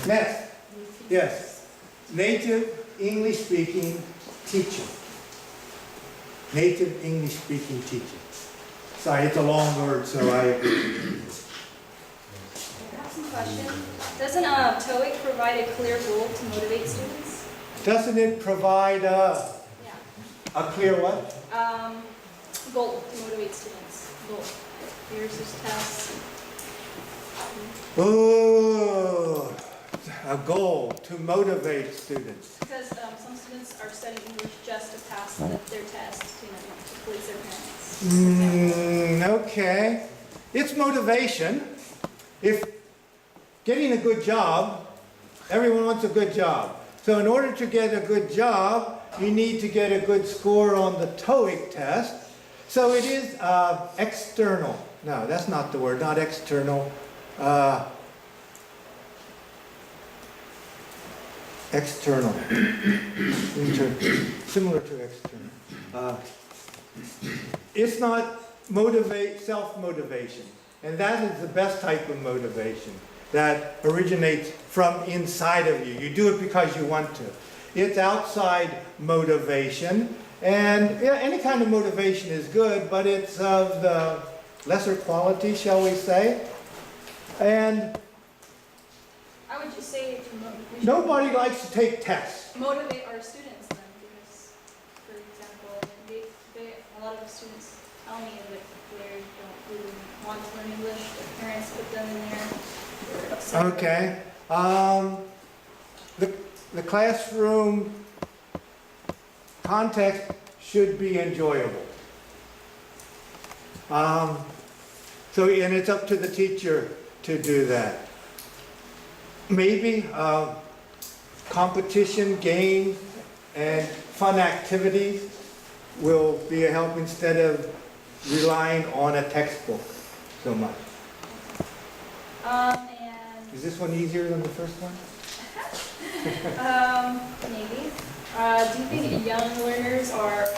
Next, yes, native English-speaking teacher. Native English-speaking teacher. Sorry, it's a long word, so I agree. I have some questions. Doesn't TOEIC provide a clear goal to motivate students? Doesn't it provide a clear what? Goal to motivate students. Goal. Here's this test. Oh, a goal to motivate students. Because some students are studying English just to pass their test, to please their parents. Okay. It's motivation. If getting a good job, everyone wants a good job. So in order to get a good job, you need to get a good score on the TOEIC test. So it is external. No, that's not the word, not external. External. Similar to external. It's not self-motivation. And that is the best type of motivation that originates from inside of you. You do it because you want to. It's outside motivation. And yeah, any kind of motivation is good, but it's of the lesser quality, shall we say. And I would just say nobody likes to take tests. Motivate our students then, because, for example, a lot of the students tell me that they don't really want to learn English. Their parents put them in there. They're upset. Okay. The classroom context should be enjoyable. And it's up to the teacher to do that. Maybe competition, games, and fun activities will be a help instead of relying on a textbook so much. And Is this one easier than the first one? maybe. Do you think young learners are,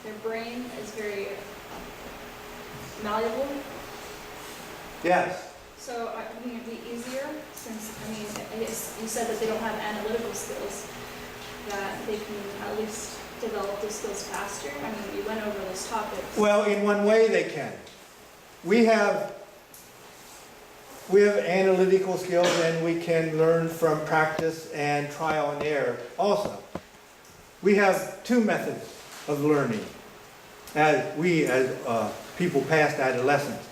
their brain is very malleable? Yes. So I think it'd be easier since, I guess you said that they don't have analytical skills, that they can at least develop those skills faster. We went over those topics. Well, in one way they can. We have analytical skills, and we can learn from practice and trial and error also. We have two methods of learning as people past adolescence.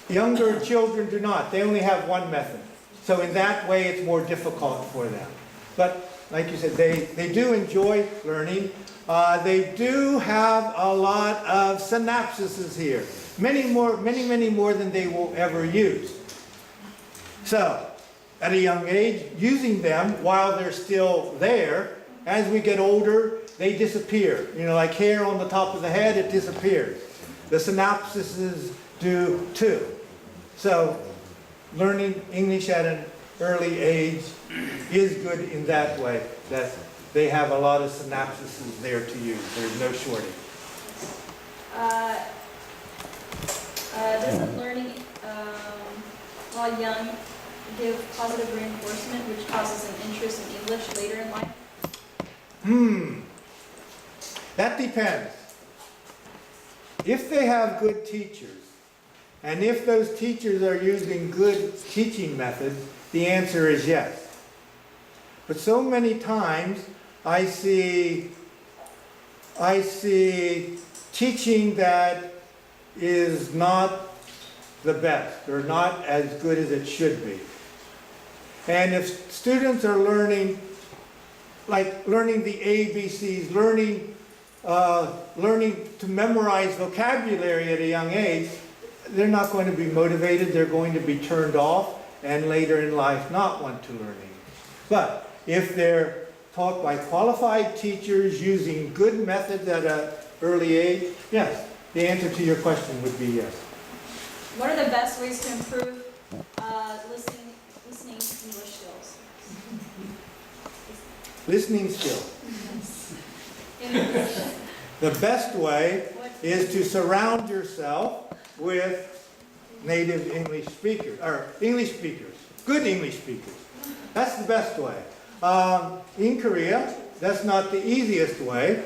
Younger children do not. They only have one method. So in that way, it's more difficult for them. But like you said, they do enjoy learning. They do have a lot of synapses here. Many more than they will ever use. So, at a young age, using them while they're still there, as we get older, they disappear. Like hair on the top of the head, it disappears. The synapses do too. So, learning English at an early age is good in that way, that they have a lot of synapses there to use. There's no shortage. Doesn't learning while young give positive reinforcement, which causes an interest in English later in life? That depends. If they have good teachers, and if those teachers are using good teaching methods, the answer is yes. But so many times I see teaching that is not the best, or not as good as it should be. And if students are learning, like learning the ABCs, learning to memorize vocabulary at a young age, they're not going to be motivated, they're going to be turned off, and later in life not want to learn English. But if they're taught by qualified teachers using good methods at an early age, yes, the answer to your question would be yes. What are the best ways to improve listening English skills? Listening skills. The best way is to surround yourself with native English speakers, or English speakers, good English speakers. That's the best way. In Korea, that's not the easiest way,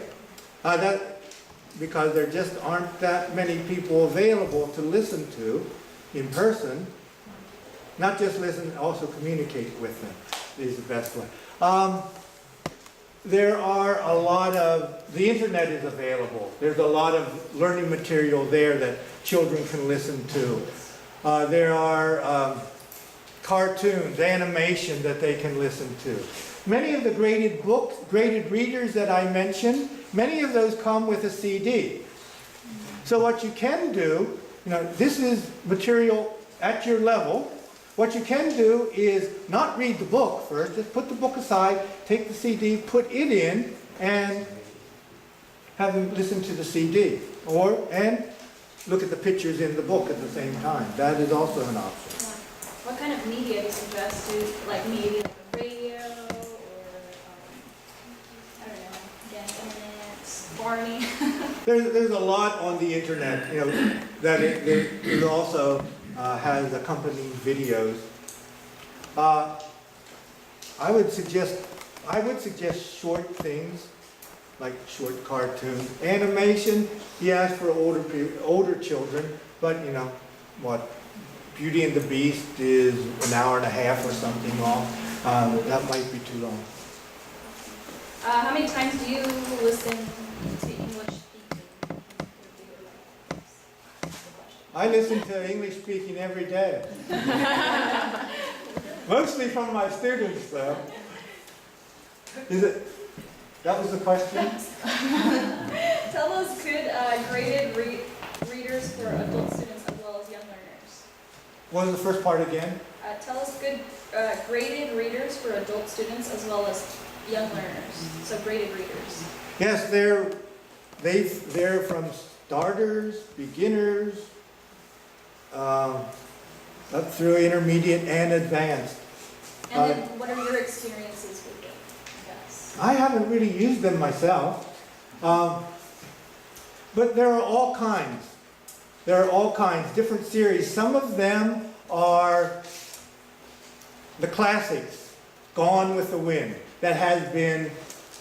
because there just aren't that many people available to listen to in person. Not just listen, also communicate with them is the best way. There are a lot of, the internet is available. There's a lot of learning material there that children can listen to. There are cartoons, animation that they can listen to. Many of the graded books, graded readers that I mentioned, many of those come with a CD. So what you can do, this is material at your level. What you can do is not read the book first, just put the book aside, take the CD, put it in, and have them listen to the CD. And look at the pictures in the book at the same time. That is also an option. What kind of media do you suggest? Like maybe like a radio, or I don't know, again, internet, farming? There's a lot on the internet, that it also has accompanying videos. I would suggest short things, like short cartoons. Animation, yes, for older children, but Beauty and the Beast is an hour and a half or something long. That might be too long. How many times do you listen to English speaking? I listen to English speaking every day. Mostly from my students, though. That was the question? Tell us good graded readers for adult students as well as young learners. What was the first part again? Tell us good graded readers for adult students as well as young learners. So graded readers. Yes, they're from starters, beginners, up through intermediate and advanced. And then what are your experiences with it? Yes. I haven't really used them myself, but there are all kinds. There are all kinds, different series. Some of them are the classics, Gone with the Wind, that has been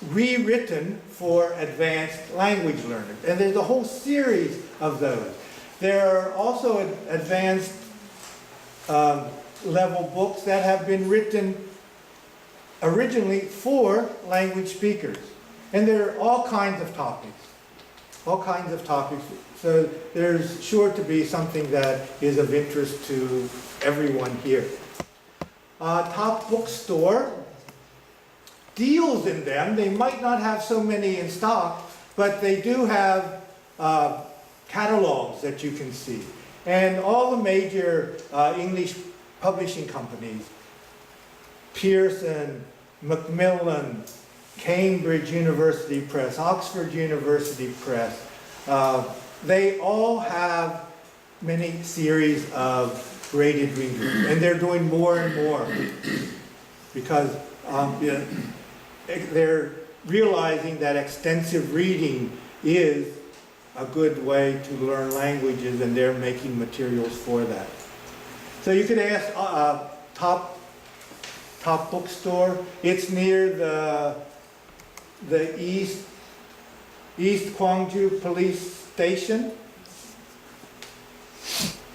rewritten for advanced language learners. And there's a whole series of those. There are also advanced level books that have been written originally for language speakers. And there are all kinds of topics. All kinds of topics. So there's sure to be something that is of interest to everyone here. Top Bookstore deals in them. They might not have so many in stock, but they do have catalogs that you can see. And all the major English publishing companies, Pearson, Macmillan, Cambridge University Press, Oxford University Press, they all have many series of graded readers. And they're doing more and more because they're realizing that extensive reading is a good way to learn languages, and they're making materials for that. So you could ask Top Bookstore. It's near the East Gwangju Police Station,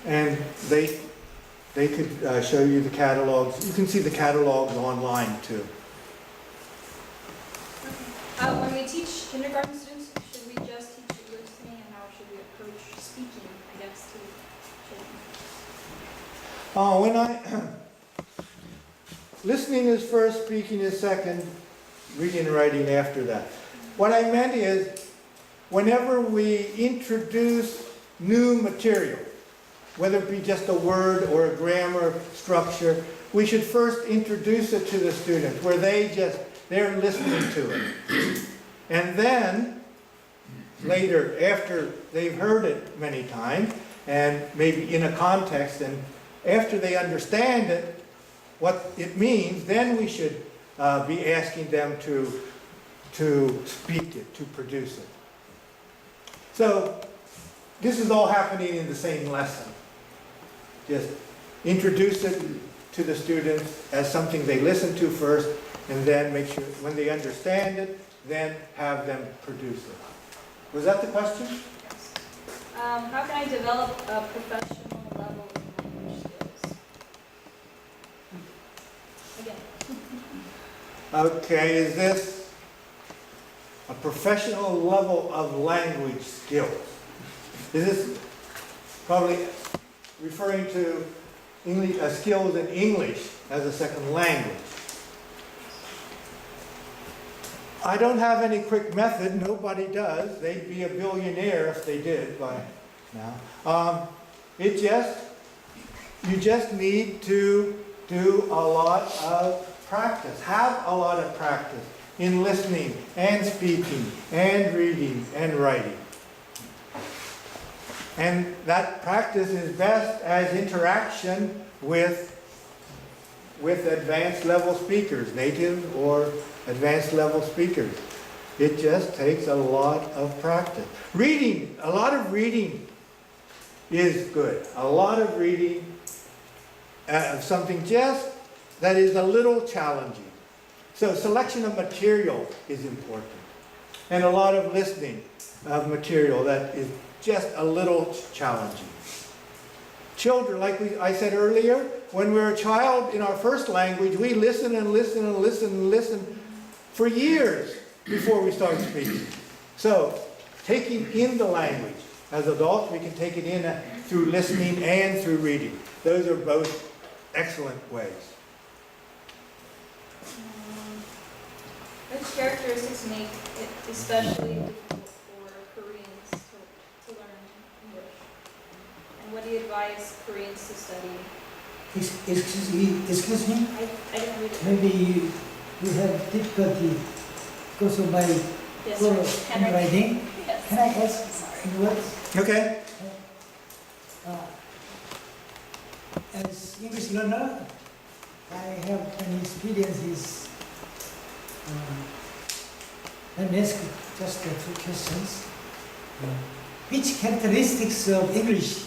and they could show you the catalogs. You can see the catalogs online too. When we teach kindergarten students, should we just teach listening, and how should we approach speaking, I guess, to children? Listening is first, speaking is second, reading and writing after that. What I meant is, whenever we introduce new material, whether it be just a word or a grammar structure, we should first introduce it to the students where they're listening to it. And then, later, after they've heard it many times, and maybe in a context, and after they understand it, what it means, then we should be asking them to speak it, to produce it. So, this is all happening in the same lesson. just introduce it to the students as something they listen to first, and then make sure when they understand it, then have them produce it. Was that the question? Yes. How can I develop a professional level of language skills? Again. Okay, is this a professional level of language skills? Is this probably referring to English, skills in English as a second language? I don't have any quick method. Nobody does. They'd be a billionaire if they did by now. You just need to do a lot of practice. Have a lot of practice in listening and speaking and reading and writing. And that practice is best as interaction with advanced level speakers, native or advanced level speakers. It just takes a lot of practice. Reading, a lot of reading is good. A lot of reading of something just that is a little challenging. So selection of material is important. And a lot of listening of material that is just a little challenging. Children, like I said earlier, when we're a child in our first language, we listen and listen and listen and listen for years before we start speaking. So, taking in the language. As adults, we can take it in through listening and through reading. Those are both excellent ways. Which characteristics make it especially difficult for Koreans to learn English? And what do you advise Koreans to study? Excuse me? I didn't read it. Maybe you have difficulty because of my Yes, poor sir. handwriting. Yes. Can I ask in words? Okay. As English learner, I have an experiences. Let me ask just a few questions. Which characteristics of English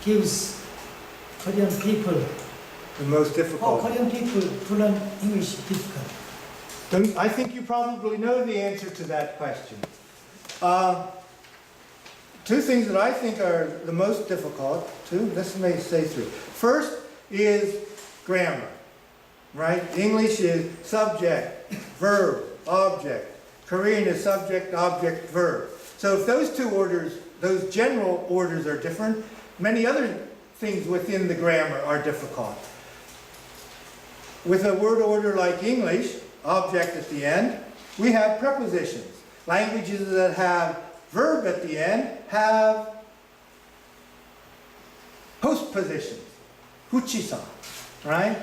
gives Korean people The most difficult. Korean people to learn English difficult? I think you probably know the answer to that question. Two things that I think are the most difficult, this may say three. First is grammar, right? English is subject, verb, object. Korean is subject, object, verb. So if those two orders, those general orders are different, many other things within the grammar are difficult. With a word order like English, object at the end, we have prepositions. Languages that have verb at the end have postpositions. Huchisan, right?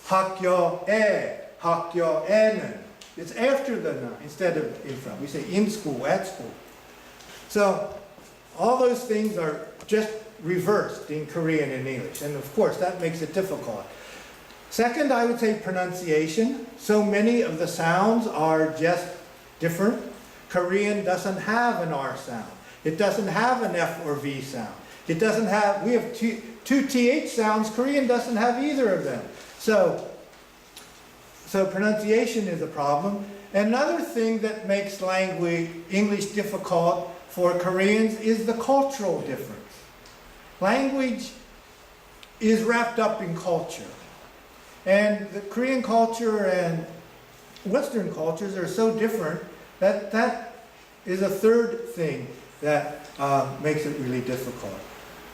학교에, 학교에는. It's after the na instead of in front. We say in school, at school. So all those things are just reversed in Korean and English. And of course, that makes it difficult. Second, I would say pronunciation. So many of the sounds are just different. Korean doesn't have an R sound. It doesn't have an F or V sound. It doesn't have, we have two TH sounds. Korean doesn't have either of them. So pronunciation is a problem. Another thing that makes language, English difficult for Koreans is the cultural difference. Language is wrapped up in culture. And the Korean culture and Western cultures are so different that that is a third thing that makes it really difficult.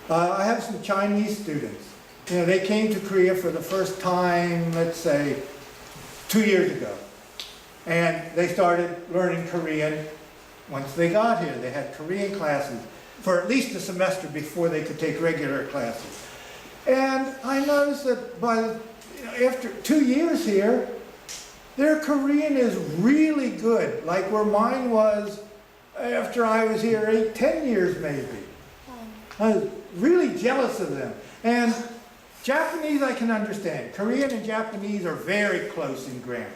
I have some Chinese students. You know, they came to Korea for the first time, let's say, 2 years ago. And they started learning Korean once they got here. They had Korean classes for at least a semester before they could take regular classes. And I noticed that after 2 years here, their Korean is really good, like where mine was after I was here 8, 10 years maybe. I was really jealous of them. And Japanese I can understand. Korean and Japanese are very close in grammar.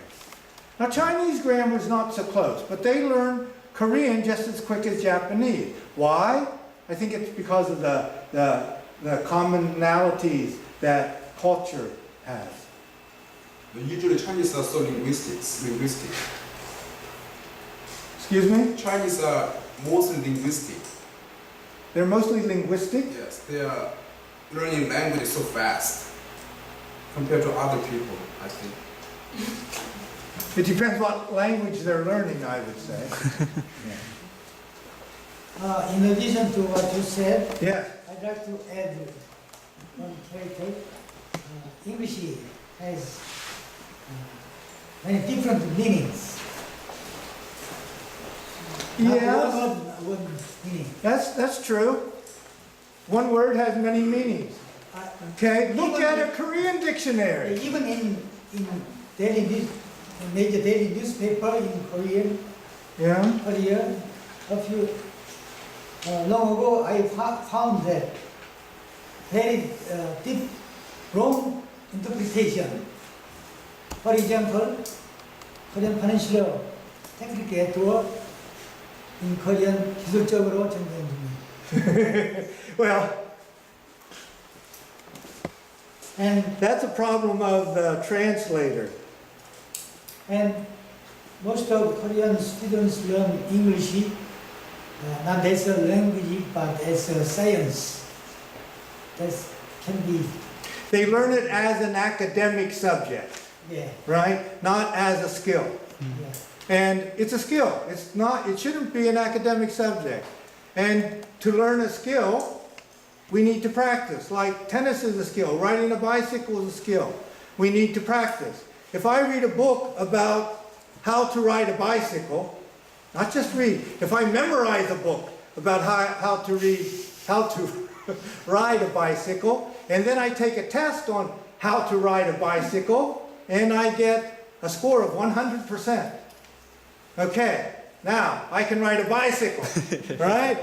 Now Chinese grammar is not so close, but they learn Korean just as quick as Japanese. Why? I think it's because of the commonalities that culture has. Usually Chinese are so linguistic. Excuse me? Chinese are mostly linguistic. They're mostly linguistic. Yes, they are learning language so fast compared to other people, I think. It depends what language they're learning, I would say. In addition to what you said, Yes. I'd like to add one character. English has many different meanings. Not Yes, one meaning. that's true. One word has many meanings. Okay, look at a Korean dictionary. Even in major daily newspaper in Korean, Yeah. Korea, a few long ago, I found that very deep, wrong interpretation. For example, Korean Peninsula technical network in Korean 기술적으로 전달 중입니다. Well, And that's a problem of the translator. most of Korean students learn English not as a language but as a science. That can be, They learn it as an academic subject, yeah, right? Not as a skill. yeah. And it's a skill. It's not, it shouldn't be an academic subject. And to learn a skill, we need to practice. Like tennis is a skill, riding a bicycle is a skill. We need to practice. If I read a book about how to ride a bicycle, not just read, if I memorize a book about how to ride a bicycle, and then I take a test on how to ride a bicycle, and I get a score of 100%. Okay, now I can ride a bicycle, right?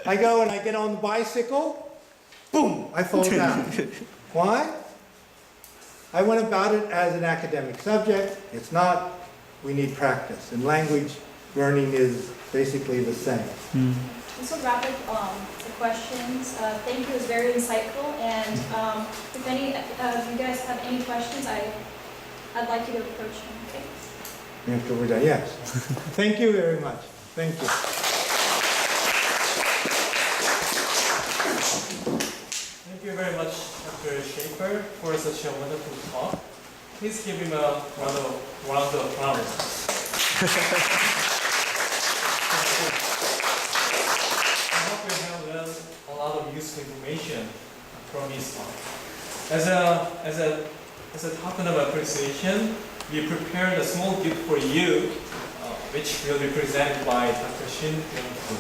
I go and I get on the bicycle, boom, I fall down. Why? I went about it as an academic subject. It's not. We need practice. And language learning is basically the same. This will wrap up the questions. Thank you, it was very insightful. And if any of you guys have any questions, I'd like you to approach him, okay? After we're done, yes. Thank you very much. Thank you. Thank you very much, Dr. Shaffer, for such a wonderful talk. Please give him a round of applause. I hope you have learned a lot of useful information from his talk. As a token of appreciation, we prepared a small gift for you, which will be presented by Dr. Shin Young-Koo.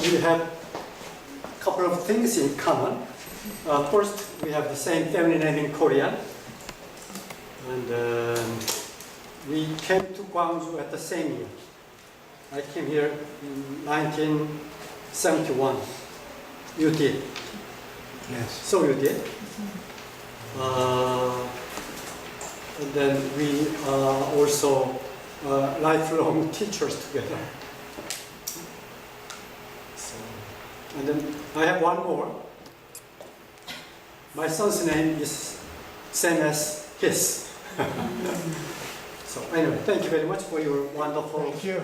We have a couple of things in common. First, we have the same family name in Korean. And we came to Gwangju at the same year. I came here in 1971. You did. Yes. So you did. And then we are also lifelong teachers together. And then I have one more. My son's name is same as his. So anyway, thank you very much for your wonderful Thank you.